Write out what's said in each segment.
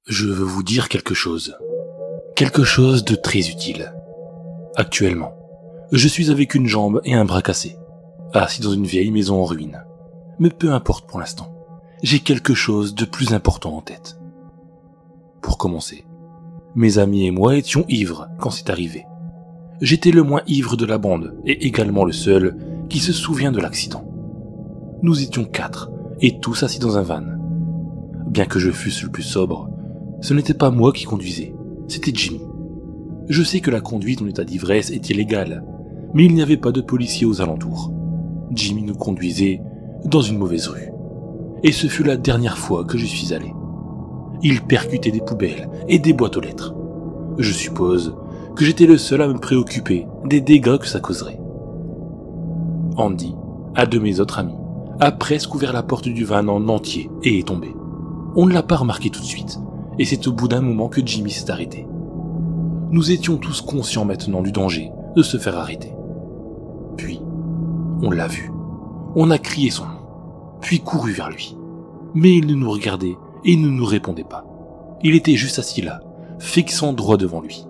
Je veux vous dire quelque chose. Quelque chose de très utile. Actuellement, je suis avec une jambe et un bras cassés, assis dans une vieille maison en ruine. Mais peu importe pour l'instant, j'ai quelque chose de plus important en tête. Pour commencer, mes amis et moi étions ivres quand c'est arrivé. J'étais le moins ivre de la bande et également le seul qui se souvient de l'accident. Nous étions 4 et tous assis dans un van. Bien que je fusse le plus sobre, ce n'était pas moi qui conduisais, c'était Jimmy. Je sais que la conduite en état d'ivresse est illégale, mais il n'y avait pas de policiers aux alentours. Jimmy nous conduisait dans une mauvaise rue. Et ce fut la dernière fois que j'y suis allé. Il percutait des poubelles et des boîtes aux lettres. Je suppose que j'étais le seul à me préoccuper des dégâts que ça causerait. Andy, un de mes autres amis, a presque ouvert la porte du van en entier et est tombé. On ne l'a pas remarqué tout de suite, et c'est au bout d'un moment que Jimmy s'est arrêté. Nous étions tous conscients maintenant du danger de se faire arrêter. Puis, on l'a vu. On a crié son nom, puis couru vers lui. Mais il ne nous regardait et ne nous répondait pas. Il était juste assis là, fixant droit devant lui.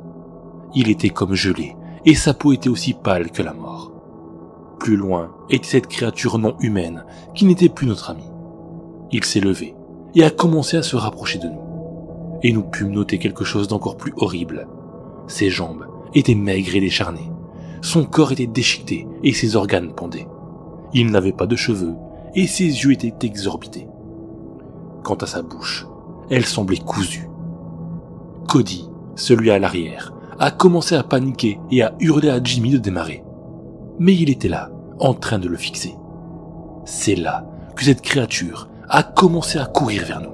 Il était comme gelé, et sa peau était aussi pâle que la mort. Plus loin était cette créature non humaine qui n'était plus notre ami. Il s'est levé et a commencé à se rapprocher de nous. Et nous pûmes noter quelque chose d'encore plus horrible. Ses jambes étaient maigres et décharnées. Son corps était déchiqueté et ses organes pendaient. Il n'avait pas de cheveux et ses yeux étaient exorbités. Quant à sa bouche, elle semblait cousue. Cody, celui à l'arrière, a commencé à paniquer et à hurler à Jimmy de démarrer. Mais il était là, en train de le fixer. C'est là que cette créature a commencé à courir vers nous.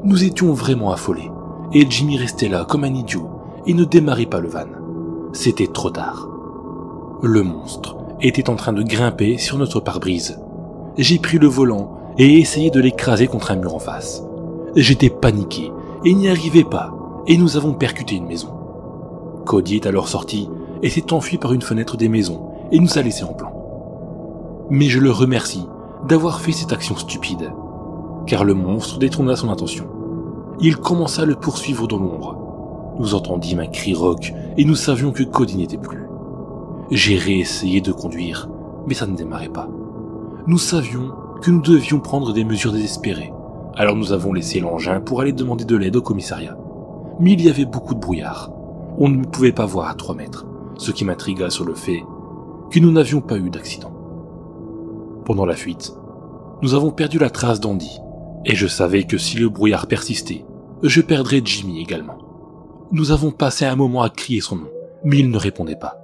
Nous étions vraiment affolés, et Jimmy restait là comme un idiot et ne démarrait pas le van. C'était trop tard. Le monstre était en train de grimper sur notre pare-brise. J'ai pris le volant et essayé de l'écraser contre un mur en face. J'étais paniqué et n'y arrivais pas, et nous avons percuté une maison. Cody est alors sorti et s'est enfui par une fenêtre des maisons et nous a laissés en plan. Mais je le remercie d'avoir fait cette action stupide, car le monstre détourna son attention. Il commença à le poursuivre dans l'ombre. Nous entendîmes un cri rauque et nous savions que Cody n'était plus. J'ai réessayé de conduire, mais ça ne démarrait pas. Nous savions que nous devions prendre des mesures désespérées, alors nous avons laissé l'engin pour aller demander de l'aide au commissariat. Mais il y avait beaucoup de brouillard. On ne pouvait pas voir à 3 mètres, ce qui m'intrigua sur le fait que nous n'avions pas eu d'accident. Pendant la fuite, nous avons perdu la trace d'Andy, et je savais que si le brouillard persistait, je perdrais Jimmy également. Nous avons passé un moment à crier son nom, mais il ne répondait pas.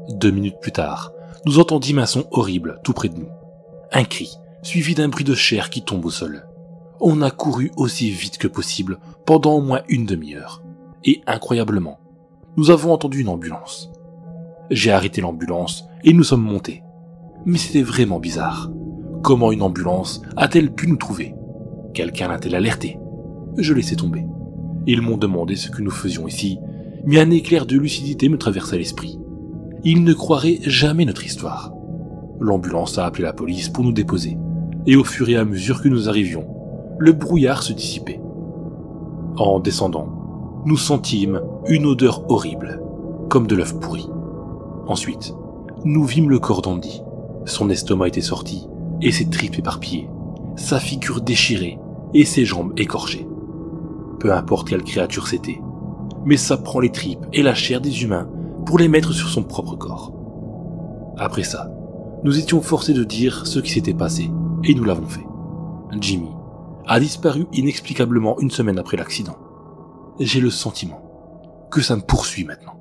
2 minutes plus tard, nous entendîmes un son horrible tout près de nous. Un cri, suivi d'un bruit de chair qui tombe au sol. On a couru aussi vite que possible pendant au moins une demi-heure. Et incroyablement, nous avons entendu une ambulance. J'ai arrêté l'ambulance et nous sommes montés. Mais c'était vraiment bizarre. Comment une ambulance a-t-elle pu nous trouver? Quelqu'un l'a-t-elle alerté? Je laissais tomber. Ils m'ont demandé ce que nous faisions ici, mais un éclair de lucidité me traversa l'esprit. Ils ne croiraient jamais notre histoire. L'ambulance a appelé la police pour nous déposer, et au fur et à mesure que nous arrivions, le brouillard se dissipait. En descendant, nous sentîmes une odeur horrible, comme de l'œuf pourri. Ensuite, nous vîmes le corps d'Andy. Son estomac était sorti, et ses tripes éparpillées, sa figure déchirée, et ses jambes écorchées. Peu importe quelle créature c'était, mais ça prend les tripes et la chair des humains pour les mettre sur son propre corps. Après ça, nous étions forcés de dire ce qui s'était passé, et nous l'avons fait. Jimmy a disparu inexplicablement une semaine après l'accident. J'ai le sentiment que ça me poursuit maintenant.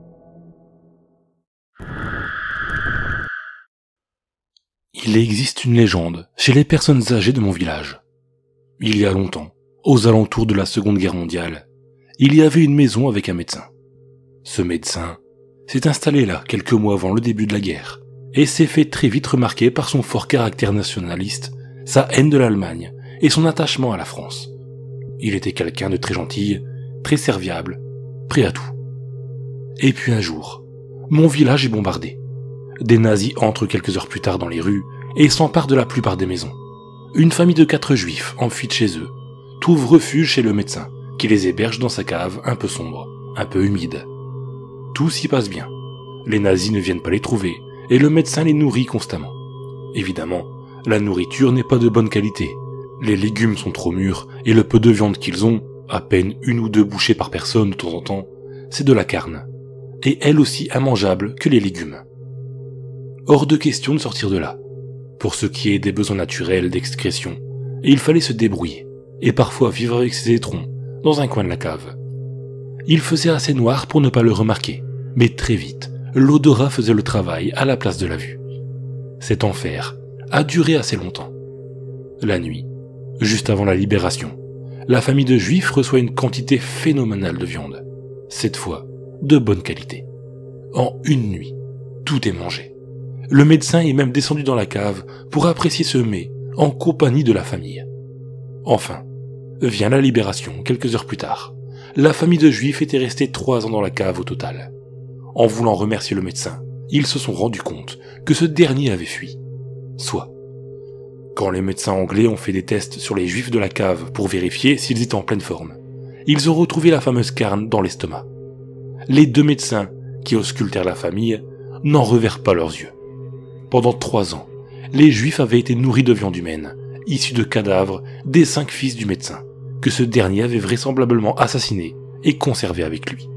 Il existe une légende chez les personnes âgées de mon village. Il y a longtemps, aux alentours de la Seconde Guerre mondiale, il y avait une maison avec un médecin. Ce médecin s'est installé là quelques mois avant le début de la guerre et s'est fait très vite remarquer par son fort caractère nationaliste, sa haine de l'Allemagne et son attachement à la France. Il était quelqu'un de très gentil, très serviable, prêt à tout. Et puis un jour, mon village est bombardé. Des nazis entrent quelques heures plus tard dans les rues et s'emparent de la plupart des maisons. Une famille de 4 juifs en fuite chez eux trouve refuge chez le médecin, qui les héberge dans sa cave un peu sombre, un peu humide. Tout s'y passe bien. Les nazis ne viennent pas les trouver, et le médecin les nourrit constamment. Évidemment, la nourriture n'est pas de bonne qualité. Les légumes sont trop mûrs, et le peu de viande qu'ils ont, à peine 1 ou 2 bouchées par personne de temps en temps, c'est de la carne, et elle aussi immangeable que les légumes. Hors de question de sortir de là. Pour ce qui est des besoins naturels d'excrétion, et il fallait se débrouiller, et parfois vivre avec ses étrons, dans un coin de la cave. Il faisait assez noir pour ne pas le remarquer, mais très vite, l'odorat faisait le travail à la place de la vue. Cet enfer a duré assez longtemps. La nuit, juste avant la libération, la famille de Juifs reçoit une quantité phénoménale de viande. Cette fois, de bonne qualité. En une nuit, tout est mangé. Le médecin est même descendu dans la cave pour apprécier ce mets en compagnie de la famille. Enfin, vient la libération quelques heures plus tard. La famille de Juifs était restée 3 ans dans la cave au total. En voulant remercier le médecin, ils se sont rendus compte que ce dernier avait fui. Soit. Quand les médecins anglais ont fait des tests sur les Juifs de la cave pour vérifier s'ils étaient en pleine forme, ils ont retrouvé la fameuse carne dans l'estomac. Les 2 médecins qui auscultèrent la famille n'en revirent pas leurs yeux. Pendant 3 ans, les Juifs avaient été nourris de viande humaine, issue de cadavres des 5 fils du médecin, que ce dernier avait vraisemblablement assassinés et conservés avec lui.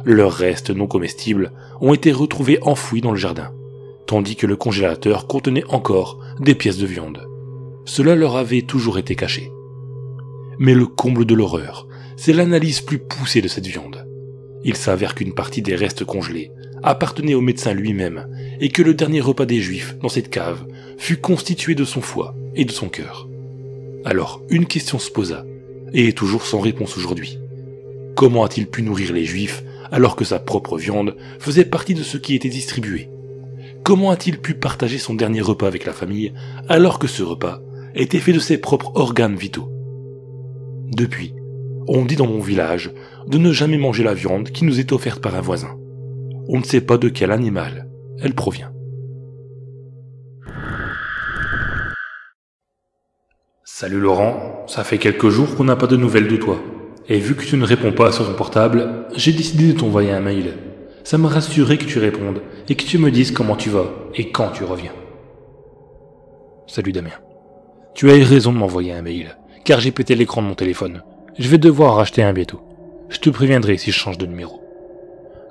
Leurs restes non comestibles ont été retrouvés enfouis dans le jardin, tandis que le congélateur contenait encore des pièces de viande. Cela leur avait toujours été caché. Mais le comble de l'horreur, c'est l'analyse plus poussée de cette viande. Il s'avère qu'une partie des restes congelés appartenait au médecin lui-même et que le dernier repas des Juifs dans cette cave fut constitué de son foie et de son cœur. Alors une question se posa, et est toujours sans réponse aujourd'hui. Comment a-t-il pu nourrir les Juifs alors que sa propre viande faisait partie de ce qui était distribué? Comment a-t-il pu partager son dernier repas avec la famille alors que ce repas était fait de ses propres organes vitaux? Depuis, on dit dans mon village de ne jamais manger la viande qui nous est offerte par un voisin. On ne sait pas de quel animal elle provient. Salut Laurent, ça fait quelques jours qu'on n'a pas de nouvelles de toi. Et vu que tu ne réponds pas sur ton portable, j'ai décidé de t'envoyer un mail. Ça me rassurait que tu répondes et que tu me dises comment tu vas et quand tu reviens. Salut Damien. Tu as eu raison de m'envoyer un mail, car j'ai pété l'écran de mon téléphone. Je vais devoir racheter un bientôt. Je te préviendrai si je change de numéro.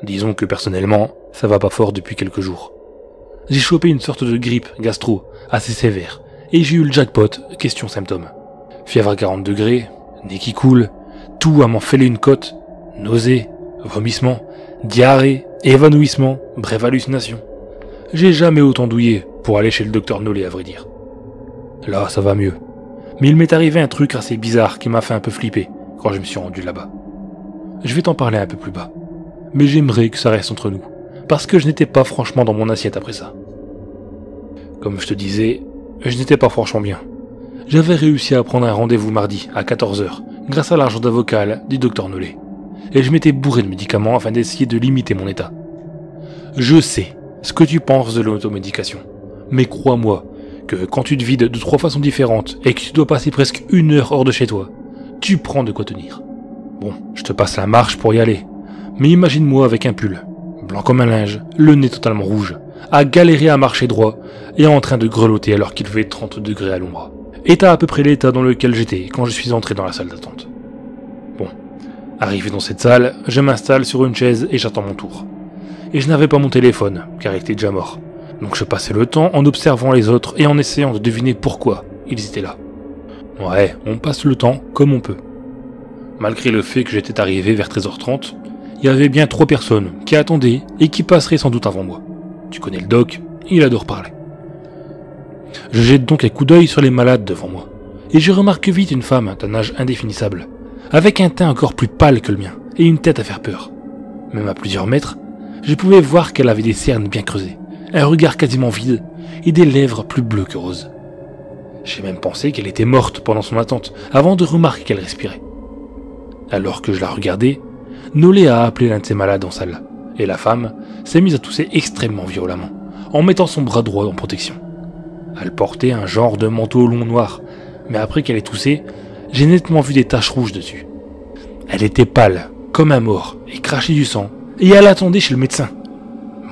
Disons que personnellement, ça va pas fort depuis quelques jours. J'ai chopé une sorte de grippe gastro assez sévère, et j'ai eu le jackpot, question symptômes. Fièvre à 40 degrés, nez qui coule, tout à m'en fêler une côte, nausées, vomissements, diarrhée, évanouissement, bref hallucination. J'ai jamais autant douillé pour aller chez le docteur Nollet à vrai dire. Là, ça va mieux. Mais il m'est arrivé un truc assez bizarre qui m'a fait un peu flipper quand je me suis rendu là-bas. Je vais t'en parler un peu plus bas. Mais j'aimerais que ça reste entre nous, parce que je n'étais pas franchement dans mon assiette après ça. Comme je te disais, je n'étais pas franchement bien. J'avais réussi à prendre un rendez-vous mardi à 14h, grâce à l'agenda vocal du docteur Nollet. Et je m'étais bourré de médicaments afin d'essayer de limiter mon état. Je sais ce que tu penses de l'automédication, mais crois-moi que quand tu te vides de 3 façons différentes et que tu dois passer presque 1 heure hors de chez toi, tu prends de quoi tenir. Bon, je te passe la marche pour y aller. Mais imagine-moi avec un pull, blanc comme un linge, le nez totalement rouge, à galérer à marcher droit et en train de grelotter alors qu'il fait 30 degrés à l'ombre. État à peu près l'état dans lequel j'étais quand je suis entré dans la salle d'attente. Bon, arrivé dans cette salle, je m'installe sur une chaise et j'attends mon tour. Et je n'avais pas mon téléphone, car il était déjà mort. Donc je passais le temps en observant les autres et en essayant de deviner pourquoi ils étaient là. Ouais, on passe le temps comme on peut. Malgré le fait que j'étais arrivé vers 13h30, il y avait bien 3 personnes qui attendaient et qui passeraient sans doute avant moi. Tu connais le doc, il adore parler. Je jette donc un coup d'œil sur les malades devant moi, et je remarque vite une femme d'un âge indéfinissable, avec un teint encore plus pâle que le mien, et une tête à faire peur. Même à plusieurs mètres, je pouvais voir qu'elle avait des cernes bien creusées, un regard quasiment vide, et des lèvres plus bleues que roses. J'ai même pensé qu'elle était morte pendant son attente, avant de remarquer qu'elle respirait. Alors que je la regardais, Nollet a appelé l'un de ses malades en salle, et la femme s'est mise à tousser extrêmement violemment, en mettant son bras droit en protection. Elle portait un genre de manteau long noir, mais après qu'elle ait toussé, j'ai nettement vu des taches rouges dessus. Elle était pâle, comme un mort, et crachait du sang, et elle attendait chez le médecin.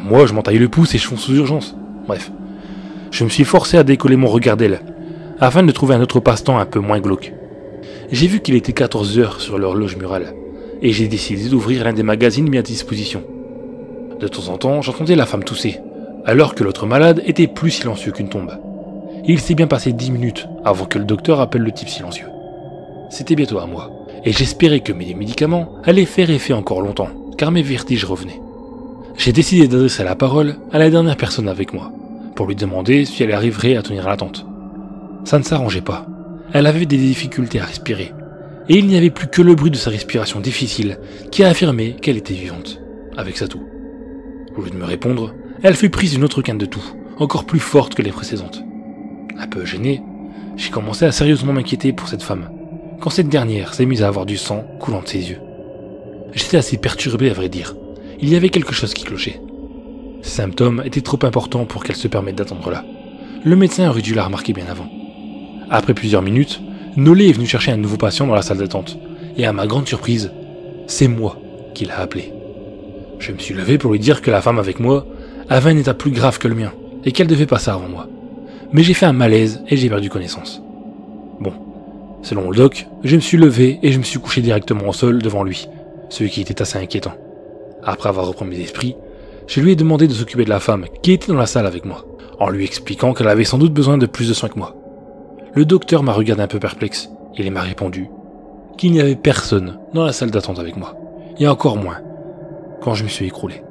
Moi, je m'entaille le pouce et je fonce aux urgences. Bref, je me suis forcé à décoller mon regard d'elle, afin de trouver un autre passe-temps un peu moins glauque. J'ai vu qu'il était 14 heures sur l'horloge murale, et j'ai décidé d'ouvrir l'un des magazines mis à disposition. De temps en temps, j'entendais la femme tousser, alors que l'autre malade était plus silencieux qu'une tombe. Il s'est bien passé 10 minutes avant que le docteur appelle le type silencieux. C'était bientôt à moi, et j'espérais que mes médicaments allaient faire effet encore longtemps, car mes vertiges revenaient. J'ai décidé d'adresser la parole à la dernière personne avec moi, pour lui demander si elle arriverait à tenir l'attente. Ça ne s'arrangeait pas. Elle avait des difficultés à respirer, et il n'y avait plus que le bruit de sa respiration difficile qui affirmait qu'elle était vivante, avec sa toux. Au lieu de me répondre, elle fut prise d'une autre quinte de toux, encore plus forte que les précédentes. Un peu gêné, j'ai commencé à sérieusement m'inquiéter pour cette femme, quand cette dernière s'est mise à avoir du sang coulant de ses yeux. J'étais assez perturbé à vrai dire, il y avait quelque chose qui clochait. Ces symptômes étaient trop importants pour qu'elle se permette d'attendre là. Le médecin aurait dû la remarquer bien avant. Après plusieurs minutes, Nolé est venu chercher un nouveau patient dans la salle d'attente, et à ma grande surprise, c'est moi qui l'a appelé. Je me suis levé pour lui dire que la femme avec moi avait un état plus grave que le mien, et qu'elle devait passer avant moi. Mais j'ai fait un malaise et j'ai perdu connaissance. Bon, selon le doc, je me suis levé et je me suis couché directement au sol devant lui, ce qui était assez inquiétant. Après avoir repris mes esprits, je lui ai demandé de s'occuper de la femme qui était dans la salle avec moi, en lui expliquant qu'elle avait sans doute besoin de plus de soins que moi. Le docteur m'a regardé un peu perplexe, et il m'a répondu qu'il n'y avait personne dans la salle d'attente avec moi, et encore moins quand je me suis écroulé.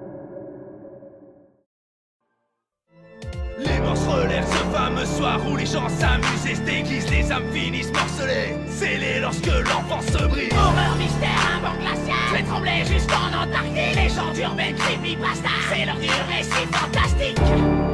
Les morts se relèvent ce fameux soir où les gens s'amusent et se déguisent, les âmes finissent morcelées, scellées lorsque l'enfance se brise. Horreur, mystère, un banc glacial, je vais trembler jusqu'en Antarctique. Les gens d'urbaine, creepypasta, c'est l'heure du récit fantastique.